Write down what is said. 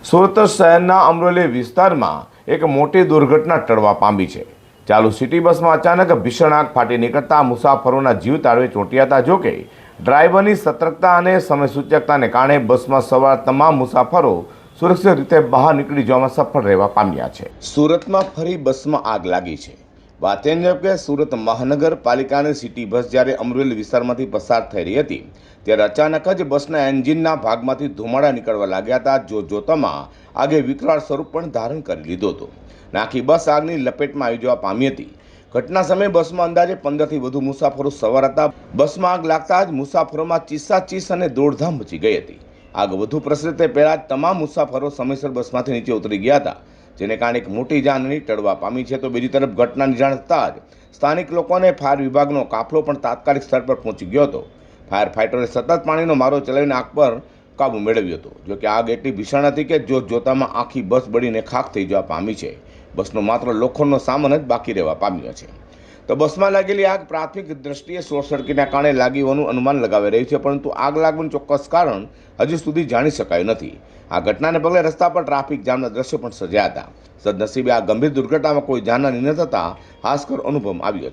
સુરત શહેરના અમરોલી વિસ્તારમાં એક મોટી દુર્ઘટના ટળવા પામી છે. ચાલુ સિટી બસમાં અચાનક ભીષણ આગ ફાટી નીકળતા મુસાફરોના જીવ તાળવે ચોંટ્યા હતા. જોકે ડ્રાઈવરની સતર્કતા અને સમયસૂચકતાને કારણે બસમાં સવાર તમામ મુસાફરો સુરક્ષિત રીતે બહાર નીકળી જવામાં સફળ રહેવા પામ્યા છે. સુરતમાં ફરી બસમાં આગ લાગી છે. વાત એ છે કે સુરત મહાનગરપાલિકાની સિટી બસ જ્યારે અમરોલી વિસ્તારમાંથી પસાર થઈ રહી હતી ત્યારે અચાનક જ બસના એન્જિનના ભાગમાંથી ધુમાડા નીકળવા લાગ્યા હતા. જોતામાં આગે વિકરાળ સ્વરૂપ પણ ધારણ કરી લીધો હતો. આખી બસ આગની લપેટમાં આવી જવા પામી હતી. ઘટના સમયે બસમાં અંદાજે 15થી વધુ મુસાફરો સવાર હતા. બસમાં આગ લાગતા જ મુસાફરોમાં ચીસાચીસ અને દોડધામ મચી ગઈ હતી. આગ વધુ પ્રસરે તે પહેલા જ તમામ મુસાફરો સમયસર બસમાંથી નીચે ઉતરી ગયા હતા, જેને કારણે એક મોટી જાનહાની ટળવા પામી છે. તો બીજી તરફ ઘટનાની જાણ થતાં જ સ્થાનિક લોકોને ફાયર વિભાગનો કાફલો પણ તાત્કાલિક સ્થળ પર પહોંચી ગયો હતો. ફાયર ફાઇટરોએ સતત પાણીનો મારો ચલાવીને આગ પર કાબુ મેળવ્યો હતો. જોકે આગ એટલી ભીષણ હતી કે જોતામાં આખી બસ બળીને ખાખ થઈ જવા પામી છે. બસનો માત્ર લોખંડનો સામાન જ બાકી રહેવા પામ્યો છે. તો બસમાં લાગેલી આગ પ્રાથમિક દ્રષ્ટિએ શોર્ટ સર્કિટના કારણે લાગી હોવાનું અનુમાન લગાવી રહ્યું છે, પરંતુ આગ લાગવાનું ચોક્કસ કારણ હજી સુધી જાણી શકાયું નથી. આ ઘટનાને પગલે રસ્તા પર ટ્રાફિક જામના દ્રશ્યો પણ સર્જાયા હતા. સદનસીબે આ ગંભીર દુર્ઘટનામાં કોઈ જાનહાની ન થતાં હાશકર અનુભવ આવ્યો છે.